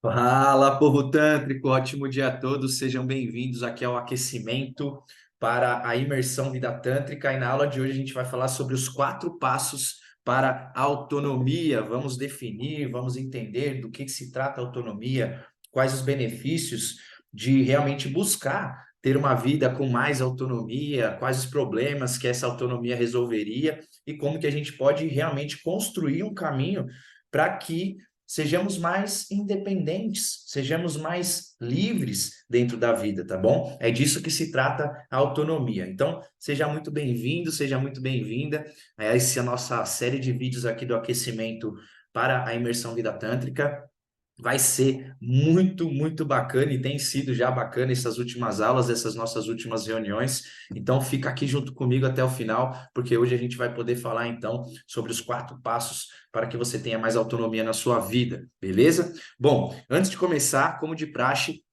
Fala, povo tântrico, ótimo dia a todos, sejam bem-vindos aqui ao aquecimento para a imersão vida tântrica e na aula de hoje a gente vai falar sobre os 4 passos para a autonomia. Vamos definir, vamos entender do que se trata a autonomia, quais os benefícios de realmente buscar ter uma vida com mais autonomia, quais os problemas que essa autonomia resolveria e como que a gente pode realmente construir um caminho para que sejamos mais independentes, sejamos mais livres dentro da vida, tá bom? É disso que se trata a autonomia. Então, seja muito bem-vindo, seja muito bem-vinda a essa nossa série de vídeos aqui do aquecimento para a imersão vida tântrica. Vai ser muito, muito bacana e tem sido já bacana essas últimas aulas, essas nossas últimas reuniões. Então, fica aqui junto comigo até o final, porque hoje a gente vai poder falar então sobre os 4 passos para que você tenha mais autonomia na sua vida, beleza? Bom, antes de começar, como de praxe,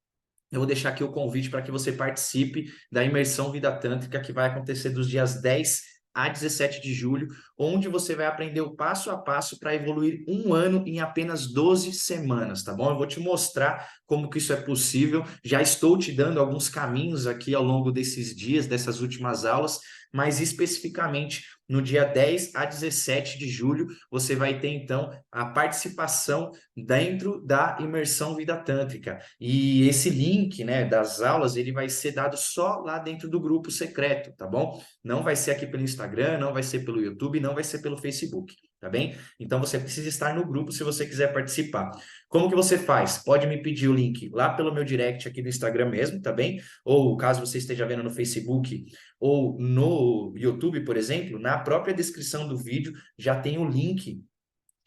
eu vou deixar aqui o convite para que você participe da imersão Vida Tântrica, que vai acontecer dos dias 10 a 17 de julho, onde você vai aprender o passo a passo para evoluir um ano em apenas 12 semanas, tá bom? Eu vou te mostrar como que isso é possível. Já estou te dando alguns caminhos aqui ao longo desses dias, dessas últimas aulas, mas especificamente no dia 10 a 17 de julho, você vai ter então a participação dentro da imersão Vida Tântrica. E esse link, né, das aulas, ele vai ser dado só lá dentro do grupo secreto, tá bom? Não vai ser aqui pelo Instagram, não vai ser pelo YouTube, não vai ser pelo Facebook, tá bem? Então você precisa estar no grupo se você quiser participar. Como que você faz? Pode me pedir o link lá pelo meu direct aqui no Instagram mesmo, tá bem? Ou caso você esteja vendo no Facebook ou no YouTube, por exemplo, na própria descrição do vídeo já tem o link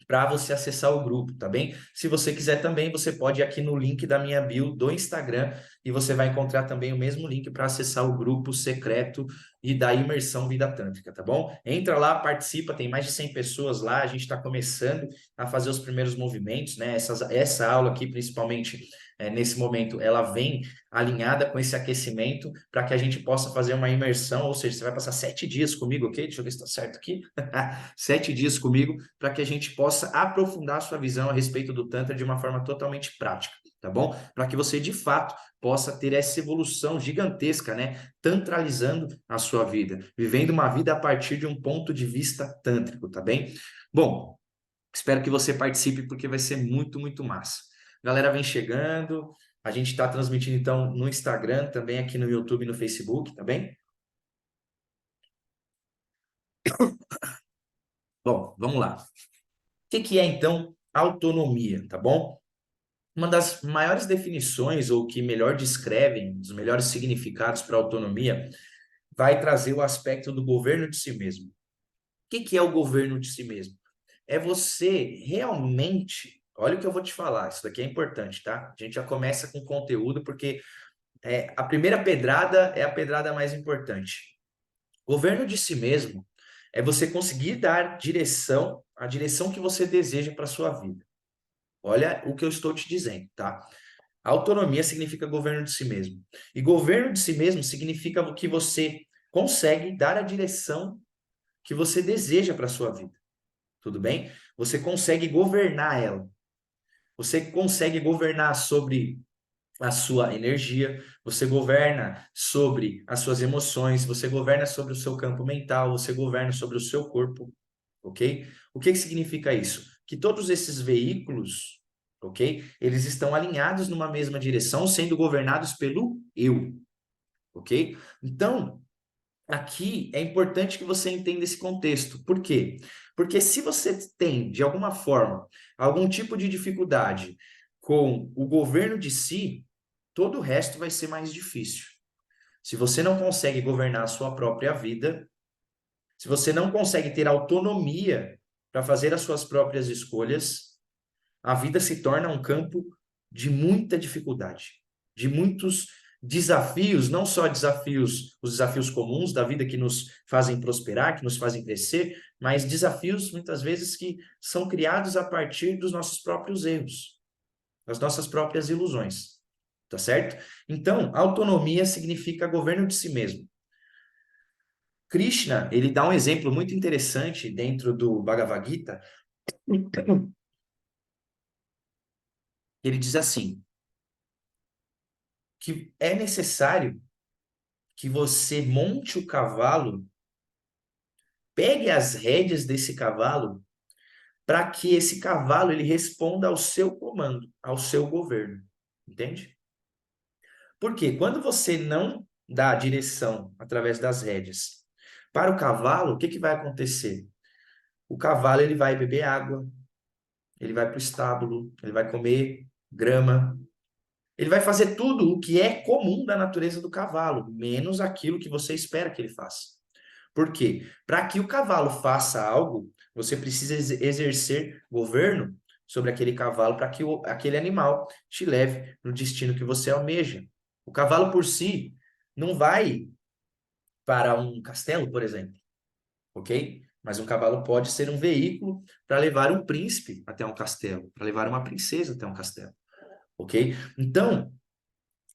para você acessar o grupo, tá bem? Se você quiser também, você pode ir aqui no link da minha bio do Instagram e você vai encontrar também o mesmo link para acessar o grupo secreto e da imersão Vida Tântrica, tá bom? Entra lá, participa, tem mais de 100 pessoas lá, a gente está começando a fazer os primeiros movimentos, né? Essa aula aqui, principalmente, nesse momento, ela vem alinhada com esse aquecimento para que a gente possa fazer uma imersão, ou seja, você vai passar 7 dias comigo, ok? Deixa eu ver se está certo aqui. 7 dias comigo para que a gente possa aprofundar a sua visão a respeito do Tantra de uma forma totalmente prática, tá bom? Para que você, de fato, possa ter essa evolução gigantesca, né? Tantralizando a sua vida, vivendo uma vida a partir de um ponto de vista tântrico, tá bem? Bom, espero que você participe porque vai ser muito, muito massa. Galera, vem chegando. A gente está transmitindo então no Instagram, também aqui no YouTube e no Facebook, tá bem? Bom, vamos lá. O que é então autonomia, tá bom? Uma das maiores definições, ou que melhor descrevem, os melhores significados para autonomia, vai trazer o aspecto do governo de si mesmo. O que é o governo de si mesmo? É você realmente. Olha o que eu vou te falar, isso daqui é importante, tá? A gente já começa com conteúdo, porque a primeira pedrada é a pedrada mais importante. Governo de si mesmo é você conseguir dar direção, a direção que você deseja para a sua vida. Olha o que eu estou te dizendo, tá? Autonomia significa governo de si mesmo. E governo de si mesmo significa que você consegue dar a direção que você deseja para a sua vida. Tudo bem? Você consegue governar ela. Você consegue governar sobre a sua energia, você governa sobre as suas emoções, você governa sobre o seu campo mental, você governa sobre o seu corpo, ok? O que significa isso? Que todos esses veículos, ok? Eles estão alinhados numa mesma direção, sendo governados pelo eu, ok? Então, aqui é importante que você entenda esse contexto. Por quê? Porque se você tem, de alguma forma, algum tipo de dificuldade com o governo de si, todo o resto vai ser mais difícil. Se você não consegue governar a sua própria vida, se você não consegue ter autonomia para fazer as suas próprias escolhas, a vida se torna um campo de muita dificuldade, de muitos desafios, não só desafios, os desafios comuns da vida que nos fazem prosperar, que nos fazem crescer, mas desafios muitas vezes que são criados a partir dos nossos próprios erros, das nossas próprias ilusões, tá certo? Então, autonomia significa governo de si mesmo. Krishna, ele dá um exemplo muito interessante dentro do Bhagavad Gita, Ele diz assim, que é necessário que você monte o cavalo, pegue as rédeas desse cavalo, para que esse cavalo ele responda ao seu comando, ao seu governo. Entende? Porque quando você não dá a direção através das rédeas para o cavalo, o que que vai acontecer? O cavalo ele vai beber água, ele vai para o estábulo, ele vai comer grama, ele vai fazer tudo o que é comum da natureza do cavalo, menos aquilo que você espera que ele faça. Por quê? Para que o cavalo faça algo, você precisa exercer governo sobre aquele cavalo para que aquele animal te leve no destino que você almeja. O cavalo por si não vai para um castelo, por exemplo, ok? Mas um cavalo pode ser um veículo para levar um príncipe até um castelo, para levar uma princesa até um castelo, ok? Então,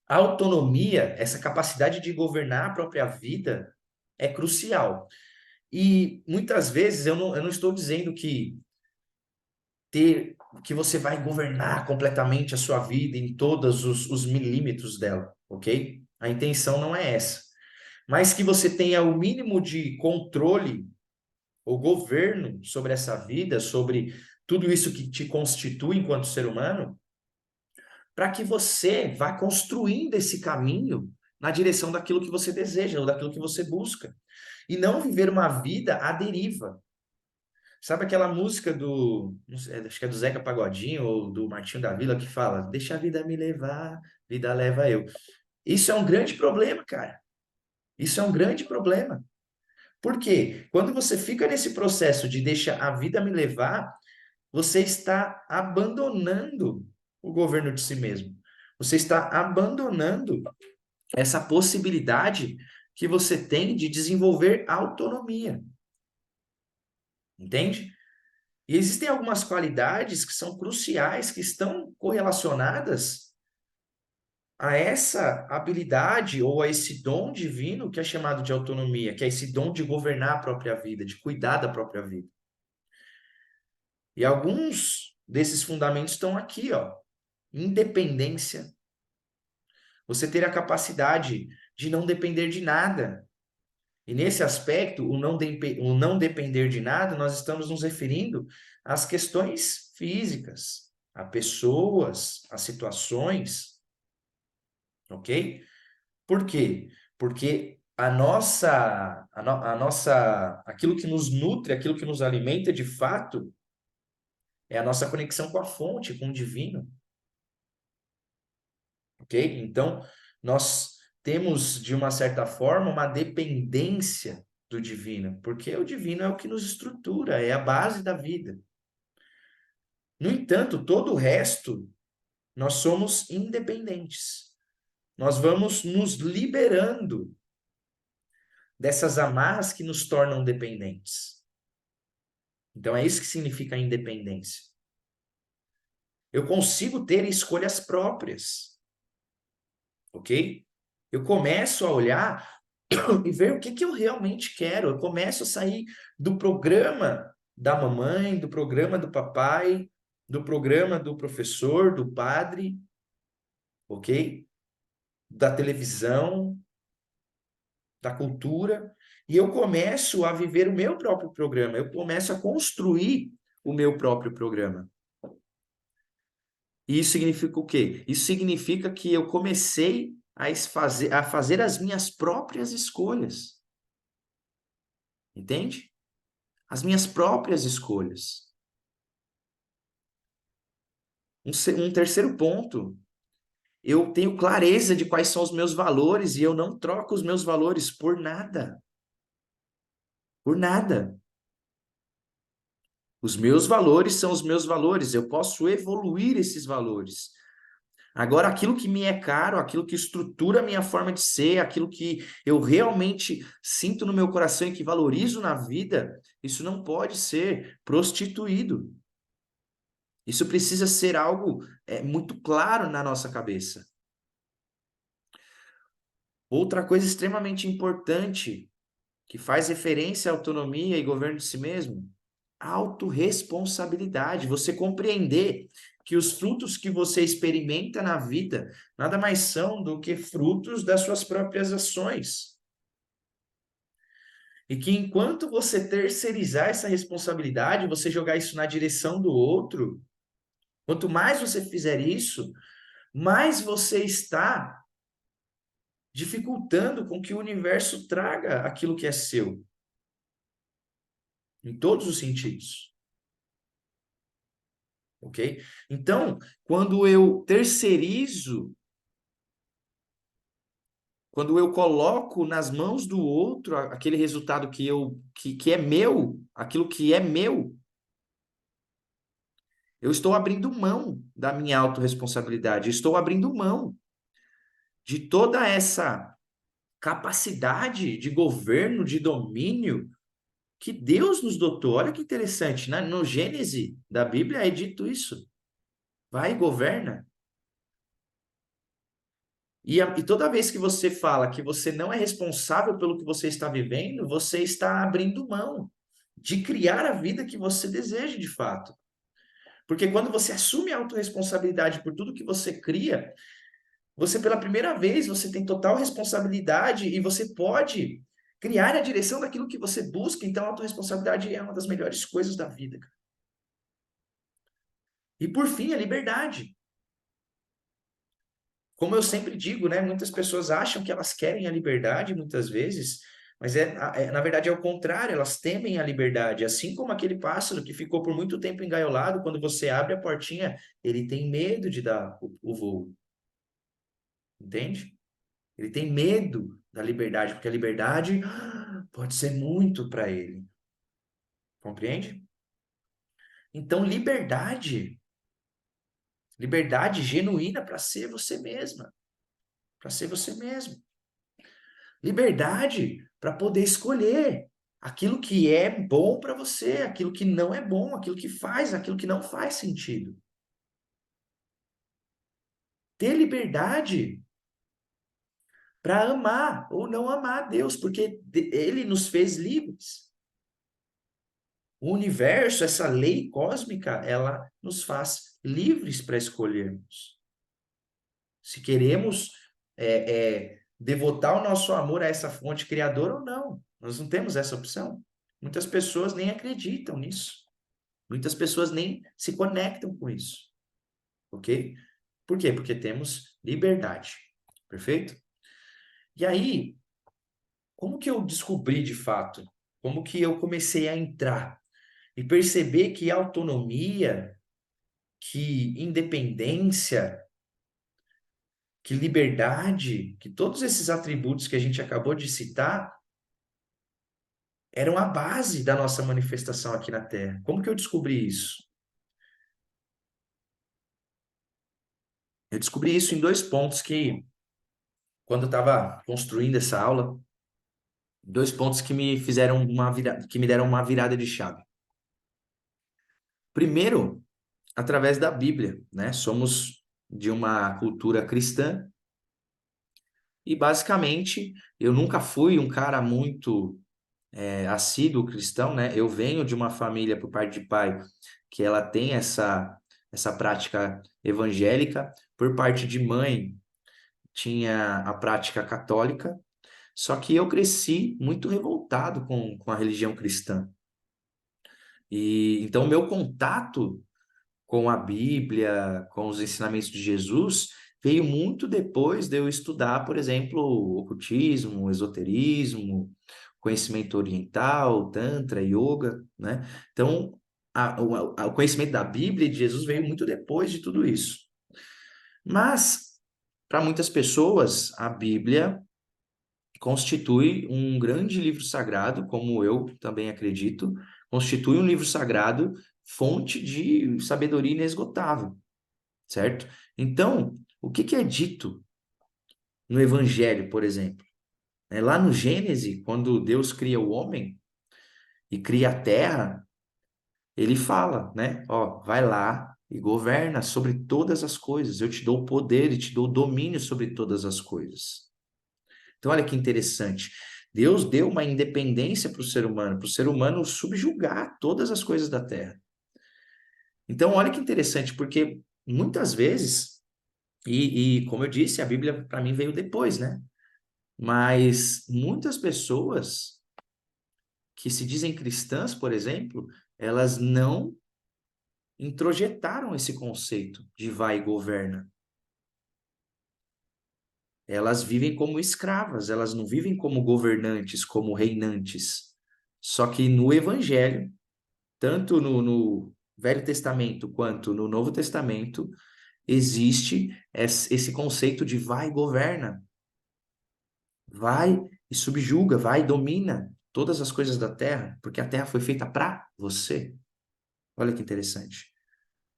a autonomia, essa capacidade de governar a própria vida, é crucial. E muitas vezes eu não estou dizendo que você vai governar completamente a sua vida em todos os milímetros dela, ok? A intenção não é essa. Mas que você tenha o mínimo de controle ou governo sobre essa vida, sobre tudo isso que te constitui enquanto ser humano, para que você vá construindo esse caminho na direção daquilo que você deseja ou daquilo que você busca. E não viver uma vida à deriva. Sabe aquela música do, não sei, acho que é do Zeca Pagodinho ou do Martinho da Vila que fala: Deixa a vida me levar, vida leva eu. Isso é um grande problema, cara. Isso é um grande problema. Por quê? Quando você fica nesse processo de deixa a vida me levar, você está abandonando o governo de si mesmo. Você está abandonando essa possibilidade que você tem de desenvolver autonomia. Entende? E existem algumas qualidades que são cruciais, que estão correlacionadas a essa habilidade ou a esse dom divino que é chamado de autonomia, que é esse dom de governar a própria vida, de cuidar da própria vida. E alguns desses fundamentos estão aqui, ó. Independência. Você ter a capacidade de não depender de nada. E nesse aspecto, o não depender de nada, nós estamos nos referindo às questões físicas, a pessoas, a situações, ok? Por quê? Porque aquilo que nos nutre, aquilo que nos alimenta de fato, é a nossa conexão com a fonte, com o divino, ok? Então, nós temos, de uma certa forma, uma dependência do divino, porque o divino é o que nos estrutura, é a base da vida. No entanto, todo o resto, nós somos independentes. Nós vamos nos liberando dessas amarras que nos tornam dependentes. Então, é isso que significa a independência. Eu consigo ter escolhas próprias, ok? Eu começo a olhar e ver o que que eu realmente quero. Eu começo a sair do programa da mamãe, do programa do papai, do programa do professor, do padre, ok? Da televisão, da cultura, e eu começo a viver o meu próprio programa. Eu começo a construir o meu próprio programa. E isso significa o quê? Isso significa que eu comecei a fazer as minhas próprias escolhas. Entende? As minhas próprias escolhas. Um terceiro ponto, eu tenho clareza de quais são os meus valores e eu não troco os meus valores por nada. Por nada. Os meus valores são os meus valores, eu posso evoluir esses valores. Agora, aquilo que me é caro, aquilo que estrutura a minha forma de ser, aquilo que eu realmente sinto no meu coração e que valorizo na vida, isso não pode ser prostituído. Isso precisa ser algo muito claro na nossa cabeça. Outra coisa extremamente importante, que faz referência à autonomia e governo de si mesmo, autorresponsabilidade. Você compreender que os frutos que você experimenta na vida nada mais são do que frutos das suas próprias ações. E que enquanto você terceirizar essa responsabilidade, você jogar isso na direção do outro, quanto mais você fizer isso, mais você está dificultando com que o universo traga aquilo que é seu, em todos os sentidos. Ok? Então, quando eu terceirizo, quando eu coloco nas mãos do outro aquele resultado que é meu, aquilo que é meu, eu estou abrindo mão da minha autorresponsabilidade, estou abrindo mão de toda essa capacidade de governo, de domínio que Deus nos dotou. Olha que interessante, né? No Gênesis da Bíblia é dito isso. Vai e governa. E toda vez que você fala que você não é responsável pelo que você está vivendo, você está abrindo mão de criar a vida que você deseja de fato. Porque quando você assume a autorresponsabilidade por tudo que você cria, você pela primeira vez, você tem total responsabilidade e você pode criar a direção daquilo que você busca. Então, a autorresponsabilidade é uma das melhores coisas da vida, cara. E por fim, a liberdade. Como eu sempre digo, né? Muitas pessoas acham que elas querem a liberdade muitas vezes, mas na verdade é o contrário, elas temem a liberdade. Assim como aquele pássaro que ficou por muito tempo engaiolado, quando você abre a portinha, ele tem medo de dar o voo. Entende? Ele tem medo da liberdade, porque a liberdade pode ser muito para ele. Compreende? Então, liberdade genuína para ser você mesma, para ser você mesmo. Liberdade para poder escolher aquilo que é bom para você, aquilo que não é bom, aquilo que não faz sentido. Ter liberdade para amar ou não amar a Deus, porque ele nos fez livres. O universo, essa lei cósmica, ela nos faz livres para escolhermos. Se queremos devotar o nosso amor a essa fonte criadora ou não. Nós não temos essa opção. Muitas pessoas nem acreditam nisso. Muitas pessoas nem se conectam com isso. Ok? Por quê? Porque temos liberdade. Perfeito? E aí, como que eu descobri de fato? Como que eu comecei a entrar e perceber que autonomia, que independência, que liberdade, que todos esses atributos que a gente acabou de citar eram a base da nossa manifestação aqui na Terra. Como que eu descobri isso? Eu descobri isso em dois pontos que, quando eu estava construindo essa aula, dois pontos que me fizeram que me deram uma virada de chave. Primeiro, através da Bíblia, né? Somos de uma cultura cristã e basicamente eu nunca fui um cara muito assíduo cristão, né? Eu venho de uma família por parte de pai que ela tem essa prática evangélica, por parte de mãe tinha a prática católica, só que eu cresci muito revoltado com a religião cristã. E então meu contato com a Bíblia, com os ensinamentos de Jesus, veio muito depois de eu estudar, por exemplo, ocultismo, esoterismo, conhecimento oriental, tantra, yoga, né? Então, o conhecimento da Bíblia e de Jesus veio muito depois de tudo isso. Mas, para muitas pessoas, a Bíblia constitui um grande livro sagrado, como eu também acredito, constitui um livro sagrado, fonte de sabedoria inesgotável, certo? Então, o que é dito no Evangelho, por exemplo? Lá no Gênesis, quando Deus cria o homem e cria a terra, ele fala, né? Ó, vai lá e governa sobre todas as coisas. Eu te dou o poder e te dou o domínio sobre todas as coisas. Então, olha que interessante. Deus deu uma independência para o ser humano subjugar todas as coisas da terra. Então, olha que interessante, porque muitas vezes, e como eu disse, a Bíblia para mim veio depois, né? Mas muitas pessoas que se dizem cristãs, por exemplo, elas não introjetaram esse conceito de vai e governa. Elas vivem como escravas, elas não vivem como governantes, como reinantes. Só que no Evangelho, tanto no Velho Testamento quanto no Novo Testamento, existe esse conceito de vai e governa, vai e subjuga, vai e domina todas as coisas da terra, porque a terra foi feita para você. Olha que interessante,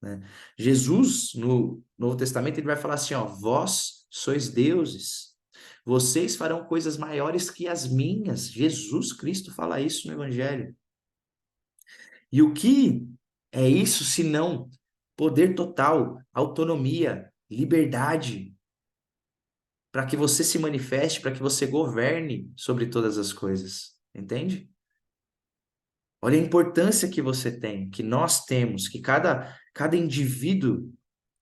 né? Jesus, no Novo Testamento, ele vai falar assim, ó, vós sois deuses, vocês farão coisas maiores que as minhas. Jesus Cristo fala isso no Evangelho. E o que é isso se não poder total, autonomia, liberdade, para que você se manifeste, para que você governe sobre todas as coisas, entende? Olha a importância que você tem, que nós temos, que cada indivíduo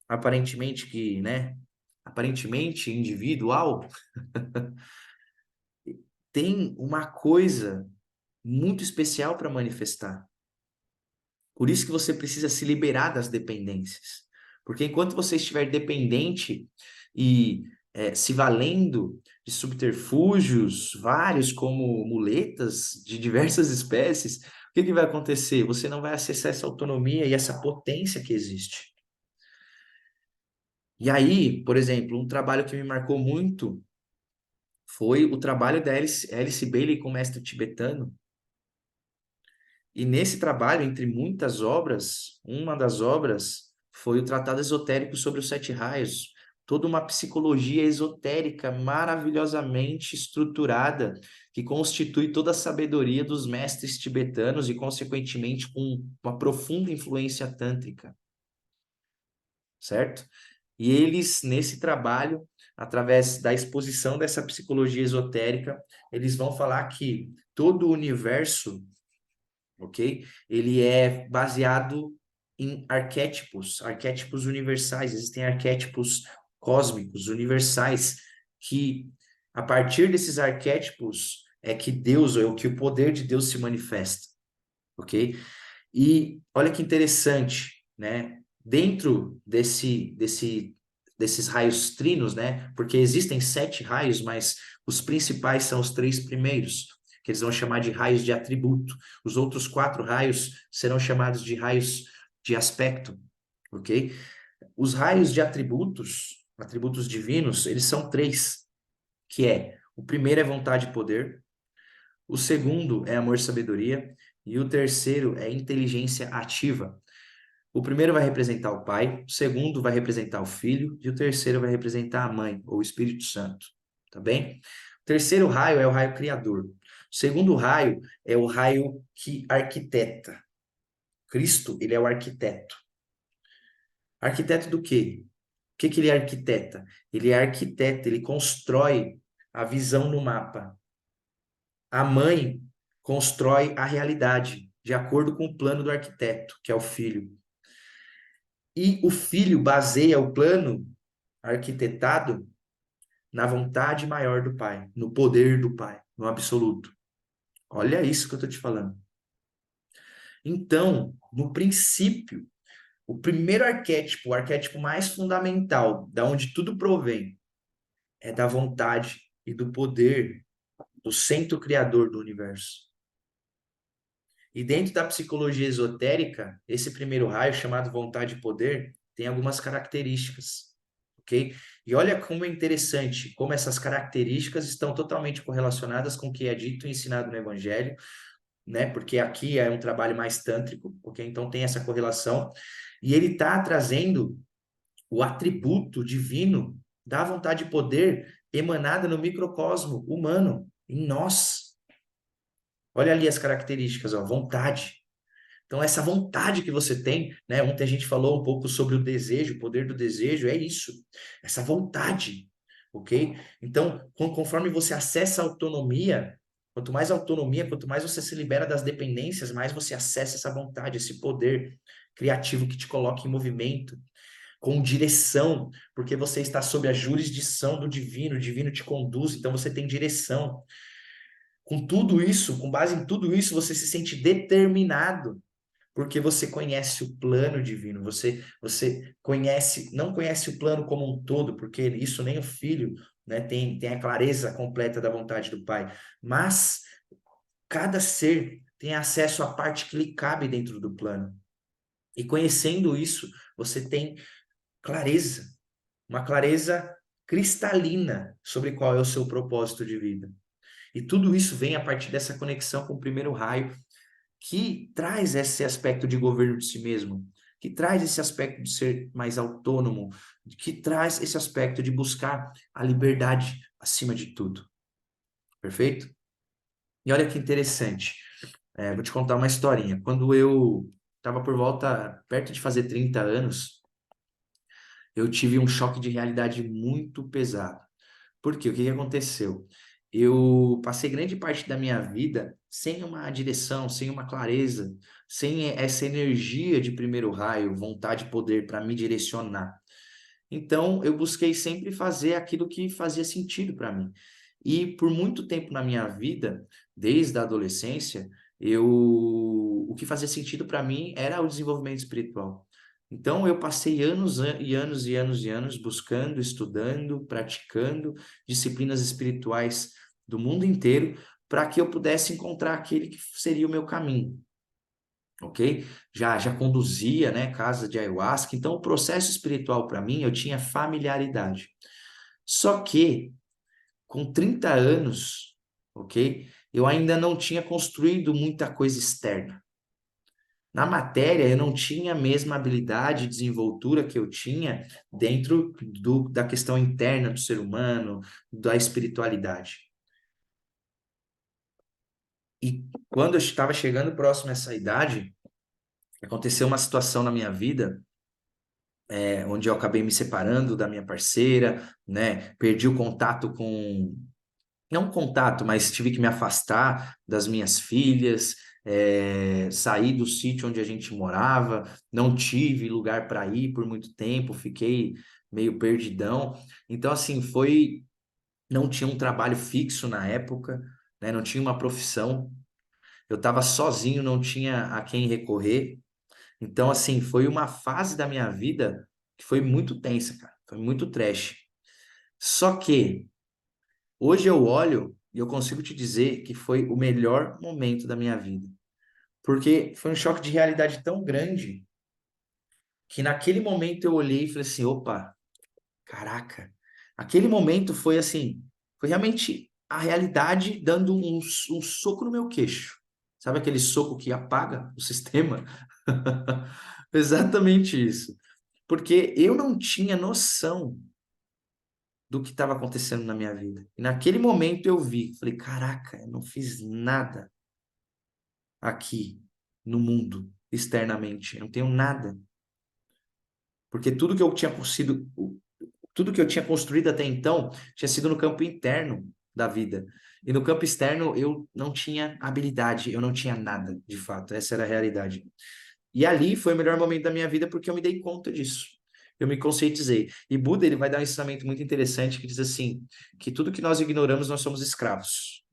aparentemente que, né, aparentemente individual, tem uma coisa muito especial para manifestar. Por isso que você precisa se liberar das dependências. Porque enquanto você estiver dependente e se valendo de subterfúgios vários, como muletas de diversas espécies, o que que vai acontecer? Você não vai acessar essa autonomia e essa potência que existe. E aí, por exemplo, um trabalho que me marcou muito foi o trabalho da Alice Bailey com o mestre tibetano. E nesse trabalho, entre muitas obras, uma das obras foi o Tratado Esotérico sobre os Sete Raios, toda uma psicologia esotérica maravilhosamente estruturada, que constitui toda a sabedoria dos mestres tibetanos e, consequentemente, com uma profunda influência tântrica, certo? E eles, nesse trabalho, através da exposição dessa psicologia esotérica, eles vão falar que todo o universo, ok? Ele é baseado em arquétipos, arquétipos universais. Existem arquétipos cósmicos, universais, que a partir desses arquétipos é que Deus, ou que o poder de Deus se manifesta, ok? E olha que interessante, né? Dentro desses raios trinos, né? Porque existem 7 raios, mas os principais são os 3 primeiros, que eles vão chamar de raios de atributo. Os outros 4 raios serão chamados de raios de aspecto, ok? Os raios de atributos, atributos divinos, eles são 3, que é: o primeiro é vontade e poder, o segundo é amor e sabedoria, e o terceiro é inteligência ativa. O primeiro vai representar o pai, o segundo vai representar o filho, e o terceiro vai representar a mãe, ou o Espírito Santo. Tá bem? O terceiro raio é o raio criador. O segundo raio é o raio que arquiteta. Cristo, ele é o arquiteto. Arquiteto do quê? O que que ele arquiteta? Ele é arquiteto, ele constrói a visão no mapa. A mãe constrói a realidade de acordo com o plano do arquiteto, que é o filho. E o filho baseia o plano arquitetado na vontade maior do pai, no poder do pai, no absoluto. Olha isso que eu estou te falando. Então, no princípio, o primeiro arquétipo, o arquétipo mais fundamental, da onde tudo provém, é da vontade e do poder do centro criador do universo. E dentro da psicologia esotérica, esse primeiro raio, chamado vontade e poder, tem algumas características, ok? E olha como é interessante, como essas características estão totalmente correlacionadas com o que é dito e ensinado no Evangelho, né? Porque aqui é um trabalho mais tântrico, ok? Então tem essa correlação. E ele está trazendo o atributo divino da vontade e poder emanada no microcosmo humano, em nós. Olha ali as características, ó, vontade. Então, essa vontade que você tem, né? Ontem a gente falou um pouco sobre o desejo, o poder do desejo, é isso, essa vontade, ok? Então, conforme você acessa a autonomia, quanto mais você se libera das dependências, mais você acessa essa vontade, esse poder criativo que te coloca em movimento. com direção, porque você está sob a jurisdição do divino, o divino te conduz, então você tem direção. Com tudo isso, com base em tudo isso, você se sente determinado, porque você conhece o plano divino, você conhece, não conhece o plano como um todo, porque isso nem o filho, né, tem a clareza completa da vontade do Pai, mas cada ser tem acesso à parte que lhe cabe dentro do plano. E conhecendo isso, você tem clareza, uma clareza cristalina sobre qual é o seu propósito de vida. E tudo isso vem a partir dessa conexão com o primeiro raio, que traz esse aspecto de governo de si mesmo, que traz esse aspecto de ser mais autônomo, que traz esse aspecto de buscar a liberdade acima de tudo. Perfeito? E olha que interessante. Vou te contar uma historinha. Quando eu estava por volta, perto de fazer 30 anos, eu tive um choque de realidade muito pesado. Por quê? O que que aconteceu? Eu passei grande parte da minha vida sem uma direção, sem uma clareza, sem essa energia de primeiro raio, vontade e poder para me direcionar. Então, eu busquei sempre fazer aquilo que fazia sentido para mim. E por muito tempo na minha vida, desde a adolescência, o que fazia sentido para mim era o desenvolvimento espiritual. Então, eu passei anos e anos e anos e anos buscando, estudando, praticando disciplinas espirituais do mundo inteiro para que eu pudesse encontrar aquele que seria o meu caminho, ok? Já conduzia, né, casa de ayahuasca, então o processo espiritual para mim eu tinha familiaridade. Só que com 30 anos, ok? Eu ainda não tinha construído muita coisa externa. Na matéria, eu não tinha a mesma habilidade e desenvoltura que eu tinha dentro da questão interna do ser humano, da espiritualidade. E quando eu estava chegando próximo a essa idade, aconteceu uma situação na minha vida, onde eu acabei me separando da minha parceira, né? Perdi o contato com, não contato, mas tive que me afastar das minhas filhas, saí do sítio onde a gente morava, não tive lugar para ir por muito tempo, fiquei meio perdidão. Então, assim, não tinha um trabalho fixo na época, né? Não tinha uma profissão. Eu estava sozinho, não tinha a quem recorrer. Então, assim, foi uma fase da minha vida que foi muito tensa, cara. Foi muito trash. Só que hoje eu olho e eu consigo te dizer que foi o melhor momento da minha vida. Porque foi um choque de realidade tão grande que naquele momento eu olhei e falei assim, opa, caraca. Aquele momento foi assim, foi realmente a realidade dando um soco no meu queixo. Sabe aquele soco que apaga o sistema? Exatamente isso. Porque eu não tinha noção do que estava acontecendo na minha vida. E naquele momento eu vi, falei, caraca, eu não fiz nada aqui no mundo, externamente. Eu não tenho nada. Porque tudo que eu tinha construído até então tinha sido no campo interno da vida. E no campo externo eu não tinha habilidade, eu não tinha nada, de fato. Essa era a realidade. E ali foi o melhor momento da minha vida porque eu me dei conta disso. Eu me conscientizei. E Buda, ele vai dar um ensinamento muito interessante que diz assim, que tudo que nós ignoramos, nós somos escravos.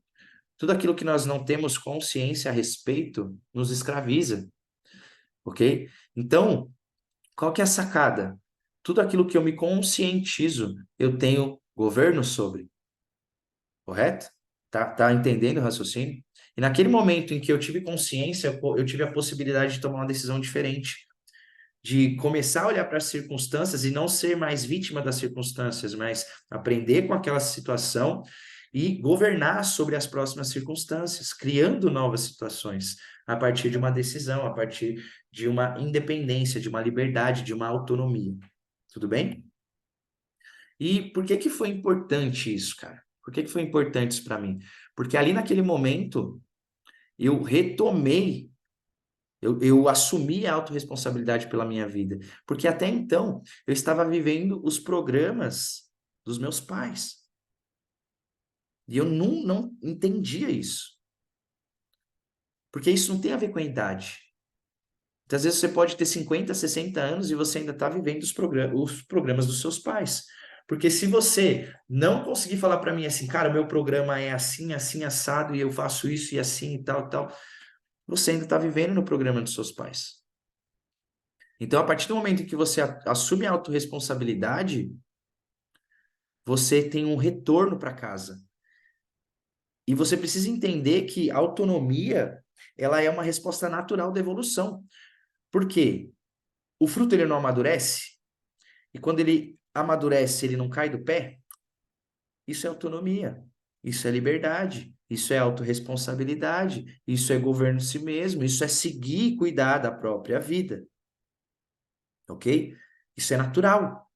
Tudo aquilo que nós não temos consciência a respeito nos escraviza, ok? Então, qual que é a sacada? Tudo aquilo que eu me conscientizo, eu tenho governo sobre, correto? Tá entendendo o raciocínio? E naquele momento em que eu tive consciência, eu tive a possibilidade de tomar uma decisão diferente, de começar a olhar para as circunstâncias e não ser mais vítima das circunstâncias, mas aprender com aquela situação e governar sobre as próximas circunstâncias, criando novas situações a partir de uma decisão, a partir de uma independência, de uma liberdade, de uma autonomia. Tudo bem? E por que que foi importante isso, cara? Por que que foi importante isso para mim? Porque ali naquele momento eu retomei, eu assumi a autorresponsabilidade pela minha vida. Porque até então eu estava vivendo os programas dos meus pais. E eu não entendia isso. Porque isso não tem a ver com a idade. Muitas vezes você pode ter 50, 60 anos e você ainda está vivendo os programas dos seus pais. Porque se você não conseguir falar para mim assim, cara, meu programa é assim, assim, assado, e eu faço isso e assim e tal, tal, você ainda está vivendo no programa dos seus pais. Então, a partir do momento que você assume a autorresponsabilidade, você tem um retorno para casa. E você precisa entender que a autonomia, ela é uma resposta natural da evolução. Por quê? O fruto ele não amadurece, e quando ele amadurece, ele não cai do pé. Isso é autonomia, isso é liberdade, isso é autorresponsabilidade, isso é governo de si mesmo, isso é seguir e cuidar da própria vida, ok? Isso é natural.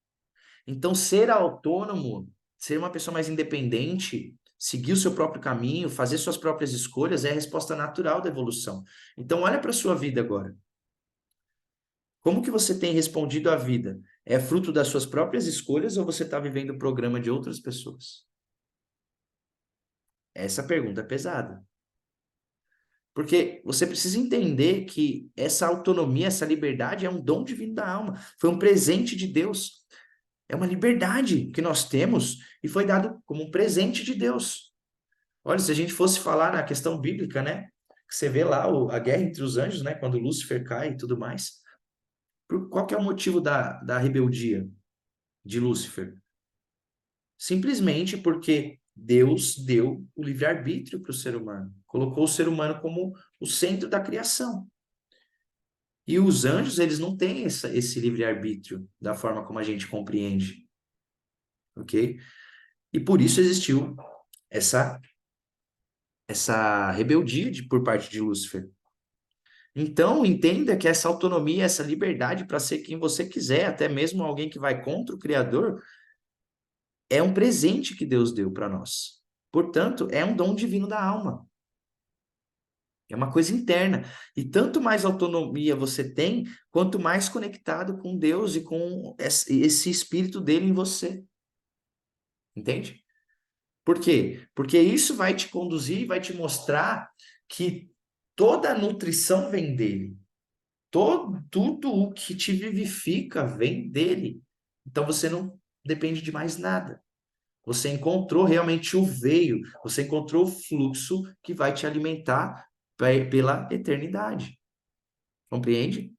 Então, ser autônomo, ser uma pessoa mais independente, seguir o seu próprio caminho, fazer suas próprias escolhas, é a resposta natural da evolução. Então, olha para a sua vida agora. Como que você tem respondido à vida? É fruto das suas próprias escolhas ou você está vivendo o programa de outras pessoas? Essa pergunta é pesada. Porque você precisa entender que essa autonomia, essa liberdade é um dom divino da alma. Foi um presente de Deus. É uma liberdade que nós temos e foi dado como um presente de Deus. Olha, se a gente fosse falar na questão bíblica, né? Que você vê lá a guerra entre os anjos, né? Quando Lúcifer cai e tudo mais. Qual que é o motivo da rebeldia de Lúcifer? Simplesmente porque Deus deu o livre-arbítrio para o ser humano. Colocou o ser humano como o centro da criação. E os anjos, eles não têm esse livre-arbítrio da forma como a gente compreende, ok? E por isso existiu essa, essa rebeldia por parte de Lúcifer. Então, entenda que essa autonomia, essa liberdade para ser quem você quiser, até mesmo alguém que vai contra o Criador, é um presente que Deus deu para nós. Portanto, é um dom divino da alma. É uma coisa interna. E tanto mais autonomia você tem, quanto mais conectado com Deus e com esse espírito dele em você. Entende? Por quê? Porque isso vai te conduzir e vai te mostrar que toda a nutrição vem dele. Tudo o que te vivifica vem dele. Então você não depende de mais nada. Você encontrou realmente o veio, você encontrou o fluxo que vai te alimentar pela eternidade. Compreende?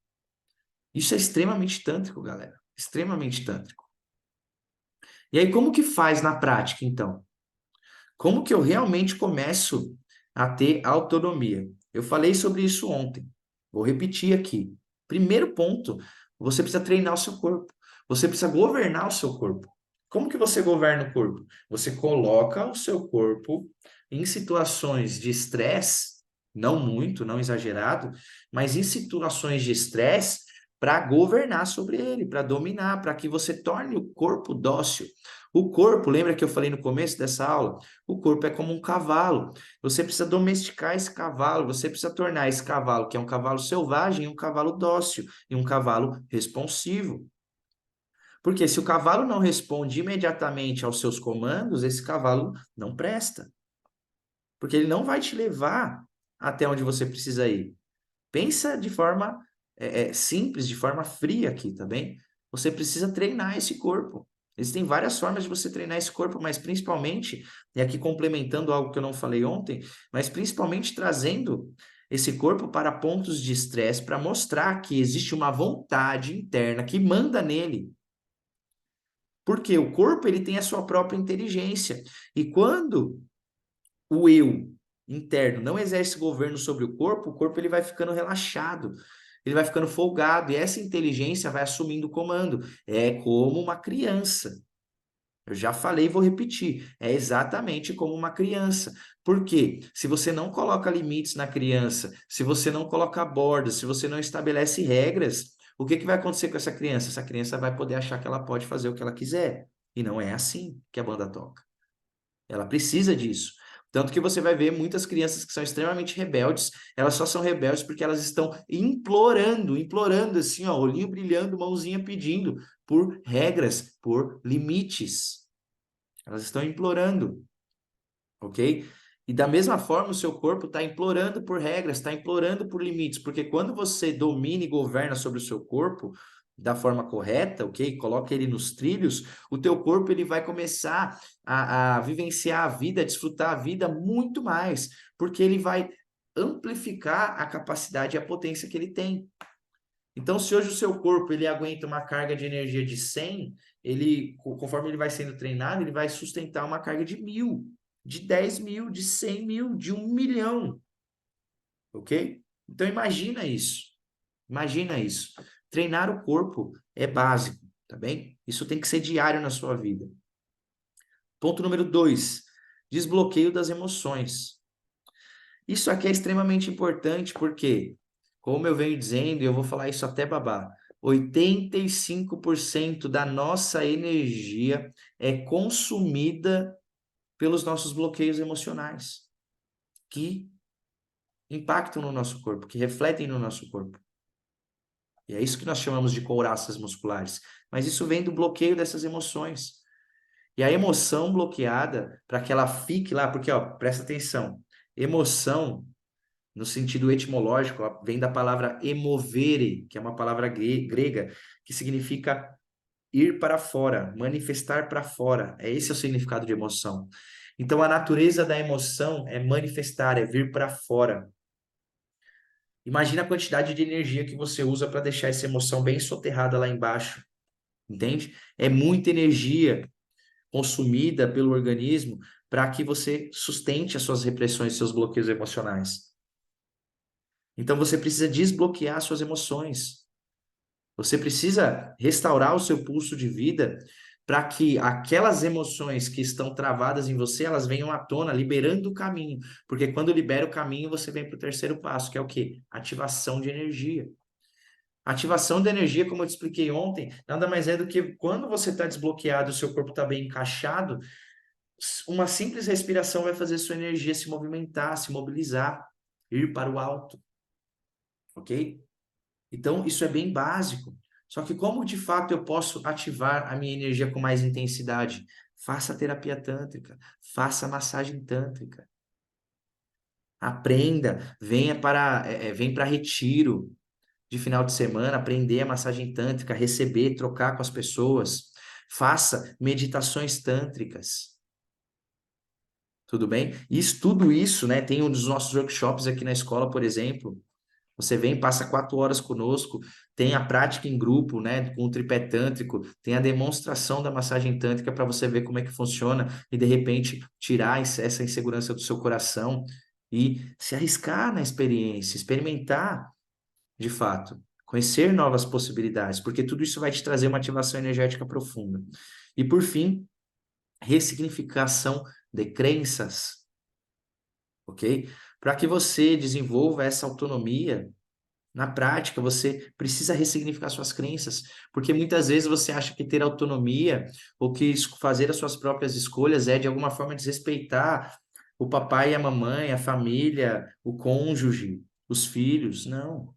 Isso é extremamente tântrico, galera. Extremamente tântrico. E aí, como que faz na prática, então? Como que eu realmente começo a ter autonomia? Eu falei sobre isso ontem. Vou repetir aqui. Primeiro ponto, você precisa treinar o seu corpo. Você precisa governar o seu corpo. Como que você governa o corpo? Você coloca o seu corpo em situações de estresse, não muito, não exagerado, mas em situações de estresse para governar sobre ele, para dominar, para que você torne o corpo dócil. O corpo, lembra que eu falei no começo dessa aula? O corpo é como um cavalo. Você precisa domesticar esse cavalo, você precisa tornar esse cavalo, que é um cavalo selvagem, um cavalo dócil e um cavalo responsivo. Porque se o cavalo não responde imediatamente aos seus comandos, esse cavalo não presta. Porque ele não vai te levar até onde você precisa ir. Pensa de forma simples, de forma fria aqui, tá bem? Você precisa treinar esse corpo. Existem várias formas de você treinar esse corpo, mas principalmente, e aqui complementando algo que eu não falei ontem, mas principalmente trazendo esse corpo para pontos de estresse para mostrar que existe uma vontade interna que manda nele. Porque o corpo ele tem a sua própria inteligência. E quando o eu interno não exerce governo sobre o corpo ele vai ficando relaxado, ele vai ficando folgado, e essa inteligência vai assumindo o comando. É como uma criança. Eu já falei e vou repetir. É exatamente como uma criança. Por quê? Se você não coloca limites na criança, se você não coloca bordas, se você não estabelece regras, o que que vai acontecer com essa criança? Essa criança vai poder achar que ela pode fazer o que ela quiser. E não é assim que a banda toca. Ela precisa disso. Tanto que você vai ver muitas crianças que são extremamente rebeldes, elas só são rebeldes porque elas estão implorando, implorando assim, ó, olhinho brilhando, mãozinha pedindo por regras, por limites. Elas estão implorando, ok? E da mesma forma, o seu corpo está implorando por regras, está implorando por limites, porque quando você domina e governa sobre o seu corpo da forma correta, ok? Coloca ele nos trilhos, o teu corpo ele vai começar a vivenciar a vida, a desfrutar a vida muito mais, porque ele vai amplificar a capacidade e a potência que ele tem. Então, se hoje o seu corpo ele aguenta uma carga de energia de 100, ele, conforme ele vai sendo treinado, ele vai sustentar uma carga de 1.000, de 10.000, de 100.000, de 1.000.000, ok? Então, imagina isso. Imagina isso. Treinar o corpo é básico, tá bem? Isso tem que ser diário na sua vida. Ponto número 2, desbloqueio das emoções. Isso aqui é extremamente importante porque, como eu venho dizendo, e eu vou falar isso até babar, 85% da nossa energia é consumida pelos nossos bloqueios emocionais, que impactam no nosso corpo, que refletem no nosso corpo. E é isso que nós chamamos de couraças musculares. Mas isso vem do bloqueio dessas emoções. E a emoção bloqueada, para que ela fique lá, porque, ó, presta atenção, emoção no sentido etimológico, vem da palavra emovere, que é uma palavra grega, que significa ir para fora, manifestar para fora. Esse é o significado de emoção. Então, a natureza da emoção é manifestar, é vir para fora. Imagina a quantidade de energia que você usa para deixar essa emoção bem soterrada lá embaixo, entende? É muita energia consumida pelo organismo para que você sustente as suas repressões, seus bloqueios emocionais. Então você precisa desbloquear suas emoções. Você precisa restaurar o seu pulso de vida para que aquelas emoções que estão travadas em você, elas venham à tona, liberando o caminho. Porque quando libera o caminho, você vem para o terceiro passo, que é o quê? Ativação de energia. Ativação de energia, como eu te expliquei ontem, nada mais é do que quando você está desbloqueado, o seu corpo está bem encaixado, uma simples respiração vai fazer sua energia se movimentar, se mobilizar, ir para o alto, ok? Então, isso é bem básico. Só que como de fato eu posso ativar a minha energia com mais intensidade? Faça terapia tântrica, faça massagem tântrica. Aprenda, vem para retiro de final de semana, aprender a massagem tântrica, receber, trocar com as pessoas. Faça meditações tântricas. Tudo bem? Tudo isso, né? Tem um dos nossos workshops aqui na escola, por exemplo. Você vem, passa 4 horas conosco, tem a prática em grupo, né, com o tripé tântrico, tem a demonstração da massagem tântrica para você ver como é que funciona e de repente tirar essa insegurança do seu coração e se arriscar na experiência, experimentar de fato, conhecer novas possibilidades, porque tudo isso vai te trazer uma ativação energética profunda. E por fim, ressignificação de crenças, ok? Para que você desenvolva essa autonomia na prática, você precisa ressignificar suas crenças, porque muitas vezes você acha que ter autonomia ou que fazer as suas próprias escolhas é de alguma forma desrespeitar o papai e a mamãe, a família, o cônjuge, os filhos. Não.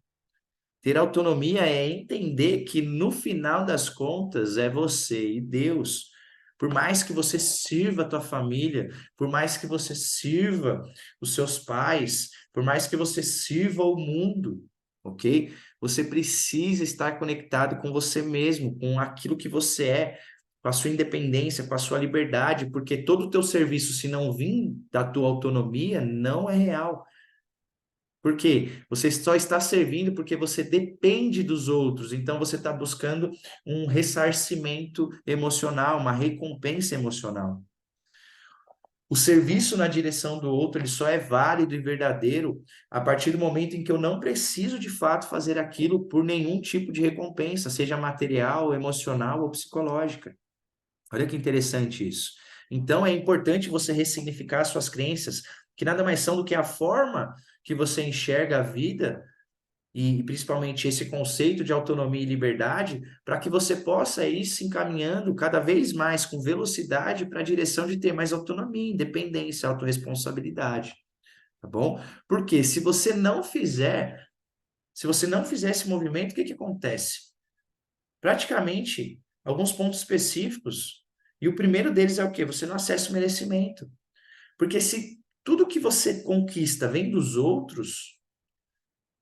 Ter autonomia é entender que no final das contas é você e Deus. Por mais que você sirva a tua família, por mais que você sirva os seus pais, por mais que você sirva o mundo, ok? Você precisa estar conectado com você mesmo, com aquilo que você é, com a sua independência, com a sua liberdade, porque todo o teu serviço, se não vir da tua autonomia, não é real. Porque você só está servindo porque você depende dos outros. Então você está buscando um ressarcimento emocional, uma recompensa emocional. O serviço na direção do outro, ele só é válido e verdadeiro a partir do momento em que eu não preciso de fato fazer aquilo por nenhum tipo de recompensa, seja material, emocional ou psicológica. Olha que interessante isso. Então é importante você ressignificar suas crenças, que nada mais são do que a forma que você enxerga a vida e principalmente esse conceito de autonomia e liberdade, para que você possa ir se encaminhando cada vez mais com velocidade para a direção de ter mais autonomia, independência, autorresponsabilidade, tá bom? Porque se você não fizer esse movimento, o que que acontece? Praticamente alguns pontos específicos, e o primeiro deles é o quê? Você não acessa o merecimento. Porque se tudo que você conquista vem dos outros,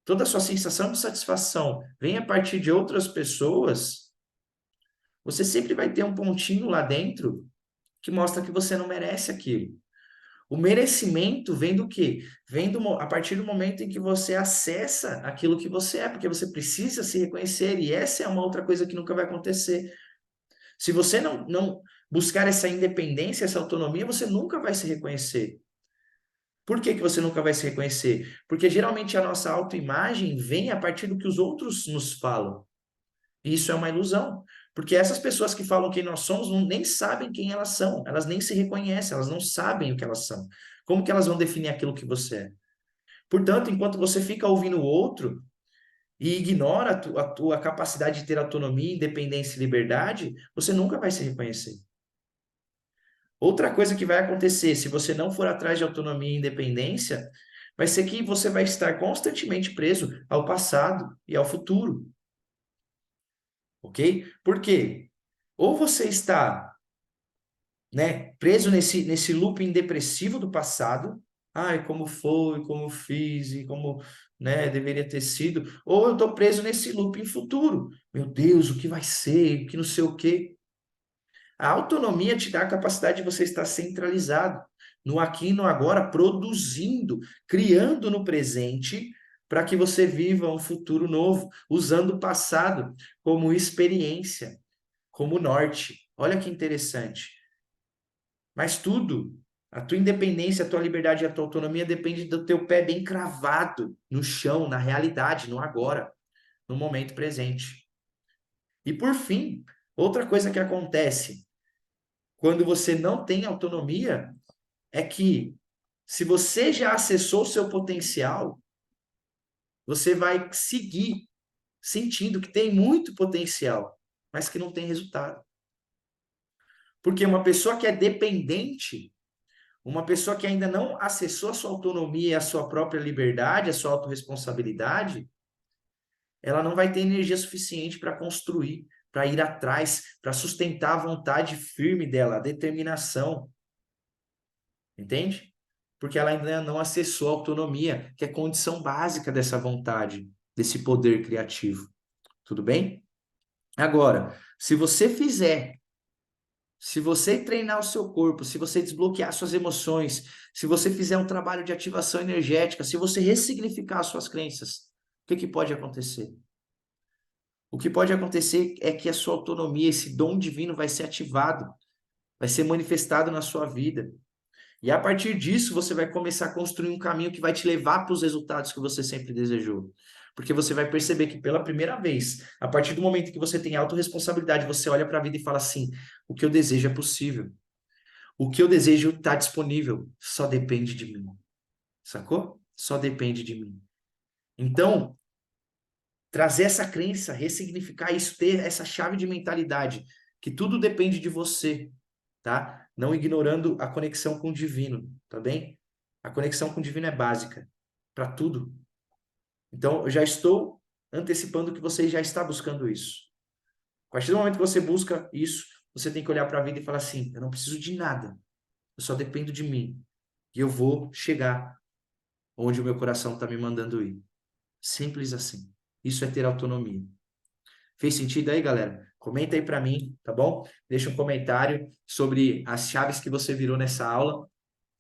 toda a sua sensação de satisfação vem a partir de outras pessoas, você sempre vai ter um pontinho lá dentro que mostra que você não merece aquilo. O merecimento vem do quê? Vem a partir do momento em que você acessa aquilo que você é, porque você precisa se reconhecer, e essa é uma outra coisa que nunca vai acontecer. Se você não buscar essa independência, essa autonomia, você nunca vai se reconhecer. Por que que você nunca vai se reconhecer? Porque geralmente a nossa autoimagem vem a partir do que os outros nos falam. E isso é uma ilusão. Porque essas pessoas que falam quem nós somos nem sabem quem elas são, elas nem se reconhecem, elas não sabem o que elas são. Como que elas vão definir aquilo que você é? Portanto, enquanto você fica ouvindo o outro e ignora a tua capacidade de ter autonomia, independência e liberdade, você nunca vai se reconhecer. Outra coisa que vai acontecer, se você não for atrás de autonomia e independência, vai ser que você vai estar constantemente preso ao passado e ao futuro. Ok? Por quê? Ou você está, né, preso nesse looping depressivo do passado, ai, como foi, como fiz e como, né, deveria ter sido, ou eu estou preso nesse looping futuro. Meu Deus, o que vai ser, o que não sei o quê. A autonomia te dá a capacidade de você estar centralizado no aqui e no agora, produzindo, criando no presente, para que você viva um futuro novo, usando o passado como experiência, como norte. Olha que interessante. Mas tudo, a tua independência, a tua liberdade e a tua autonomia depende do teu pé bem cravado no chão, na realidade, no agora, no momento presente. E por fim, outra coisa que acontece quando você não tem autonomia é que se você já acessou o seu potencial, você vai seguir sentindo que tem muito potencial, mas que não tem resultado. Porque uma pessoa que é dependente, uma pessoa que ainda não acessou a sua autonomia, a sua própria liberdade, a sua autorresponsabilidade, ela não vai ter energia suficiente para construir, para ir atrás, para sustentar a vontade firme dela, a determinação. Entende? Porque ela ainda não acessou a autonomia, que é condição básica dessa vontade, desse poder criativo. Tudo bem? Agora, se você treinar o seu corpo, se você desbloquear suas emoções, se você fizer um trabalho de ativação energética, se você ressignificar suas crenças, o que que pode acontecer? O que pode acontecer é que a sua autonomia, esse dom divino vai ser ativado, vai ser manifestado na sua vida. E a partir disso, você vai começar a construir um caminho que vai te levar para os resultados que você sempre desejou. Porque você vai perceber que pela primeira vez, a partir do momento que você tem autorresponsabilidade, você olha para a vida e fala assim: o que eu desejo é possível. O que eu desejo está disponível, só depende de mim. Sacou? Só depende de mim. Então, trazer essa crença, ressignificar isso, ter essa chave de mentalidade, que tudo depende de você, tá? Não ignorando a conexão com o divino, tá bem? A conexão com o divino é básica para tudo. Então, eu já estou antecipando que você já está buscando isso. A partir do momento que você busca isso, você tem que olhar para a vida e falar assim: eu não preciso de nada, eu só dependo de mim. E eu vou chegar onde o meu coração está me mandando ir. Simples assim. Isso é ter autonomia. Fez sentido aí, galera? Comenta aí para mim, tá bom? Deixa um comentário sobre as chaves que você virou nessa aula.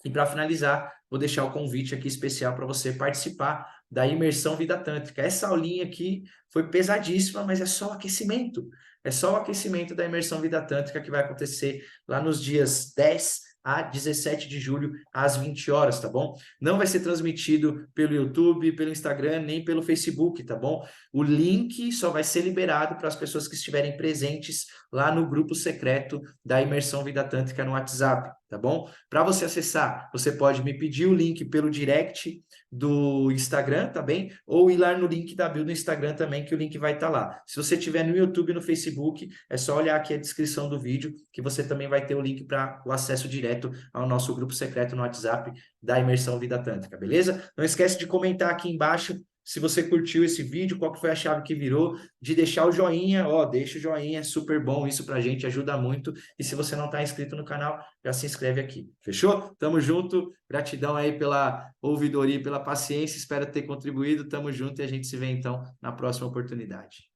E para finalizar, vou deixar o convite aqui especial para você participar da imersão Vida Tântrica. Essa aulinha aqui foi pesadíssima, mas é só o aquecimento. É só o aquecimento da imersão Vida Tântrica que vai acontecer lá nos dias 10 a 17 de julho, às 20 horas, tá bom? Não vai ser transmitido pelo YouTube, pelo Instagram, nem pelo Facebook, tá bom? O link só vai ser liberado para as pessoas que estiverem presentes lá no grupo secreto da imersão Vida Tântrica no WhatsApp, tá bom? Para você acessar, você pode me pedir o link pelo direct do Instagram, tá bem? Ou ir lá no link da bio do Instagram também, que o link vai estar lá. Se você estiver no YouTube e no Facebook, é só olhar aqui a descrição do vídeo, que você também vai ter o link para o acesso direto ao nosso grupo secreto no WhatsApp da Imersão Vida Tântrica, beleza? Não esquece de comentar aqui embaixo se você curtiu esse vídeo, qual que foi a chave que virou, de deixar o joinha, ó, deixa o joinha, é super bom, isso pra gente ajuda muito. E se você não tá inscrito no canal, já se inscreve aqui. Fechou? Tamo junto. Gratidão aí pela ouvidoria e pela paciência. Espero ter contribuído. Tamo junto e a gente se vê então na próxima oportunidade.